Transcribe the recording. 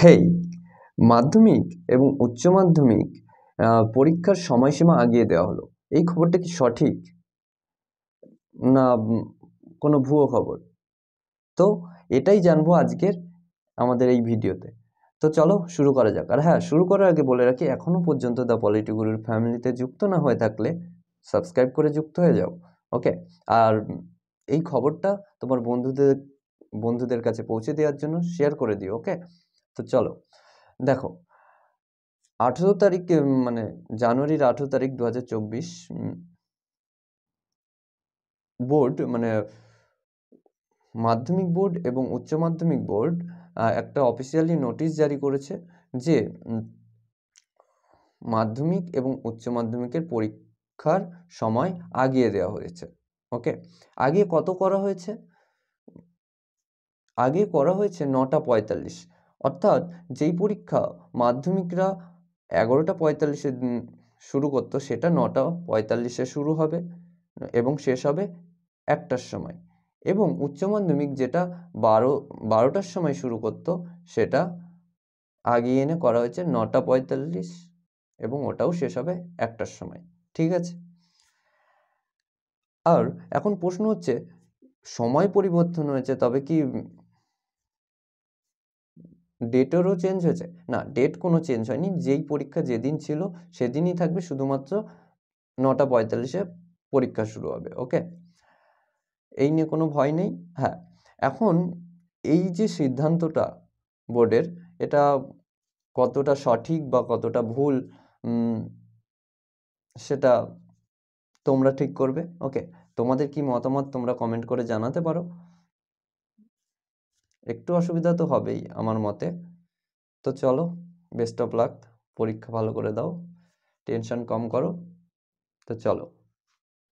হেই, মাধ্যমিক এবং উচ্চ মাধ্যমিক পরীক্ষার সময়সীমা আগিয়ে দেওয়া হলো। এই খবরটা কি সঠিক না কোনো ভুয়ো খবর? তো এটাই জানবো আজকের আমাদের এই ভিডিওতে। তো চলো শুরু করা যাক। আর হ্যাঁ, শুরু করার আগে বলে রাখি, এখনো পর্যন্ত দ্য পলিটি গুরুর ফ্যামিলিতে যুক্ত না হয়ে থাকলে সাবস্ক্রাইব করে যুক্ত হয়ে যাও। ওকে? আর এই খবরটা তোমার বন্ধুদের কাছে পৌঁছে দেওয়ার জন্য শেয়ার করে দিও। ওকে? তো চলো দেখো, 18 তারিখ মানে জানুয়ারির 18 তারিখ 2024 বোর্ড মানে মাধ্যমিক বোর্ড এবং উচ্চ মাধ্যমিক বোর্ড একটা অফিসিয়ালি নোটিশ জারি করেছে যে মাধ্যমিক এবং উচ্চ মাধ্যমিকের পরীক্ষার সময় আগিয়ে দেওয়া হয়েছে। ওকে, আগে কত করা হয়েছে? আগে করা হয়েছে 9:45, অর্থাৎ যেই পরীক্ষা মাধ্যমিকরা 11:45-এ শুরু করতো, সেটা 9:45-এ শুরু হবে এবং শেষ হবে 1টার সময়। এবং উচ্চ মাধ্যমিক যেটা 12টার সময় শুরু করতো, সেটা আগিয়ে এনে করা হয়েছে 9:45 এবং ওটাও শেষ হবে 1টার সময়। ঠিক আছে? আর এখন প্রশ্ন হচ্ছে, সময় পরিবর্তন হয়েছে, তবে কি ডেটেরও চেঞ্জ হয়েছে? না, ডেট কোনো চেঞ্জ হয়নি। যেই পরীক্ষা যেদিন ছিল সেদিনই থাকবে, শুধুমাত্র 9:45-এ পরীক্ষা শুরু হবে। ওকে, এই নিয়ে কোনো ভয় নেই। হ্যাঁ, এখন এই যে সিদ্ধান্তটা বোর্ডের, এটা কতটা সঠিক বা কতটা ভুল সেটা তোমরা ঠিক করবে। ওকে, তোমাদের কি মতামত তোমরা কমেন্ট করে জানাতে পারো। একটু অসুবিধা তো হবেই আমার মতে। তো চলো, বেস্ট অফ লাক, পরীক্ষা ভালো করে দাও, টেনশন কম করো। তো চলো।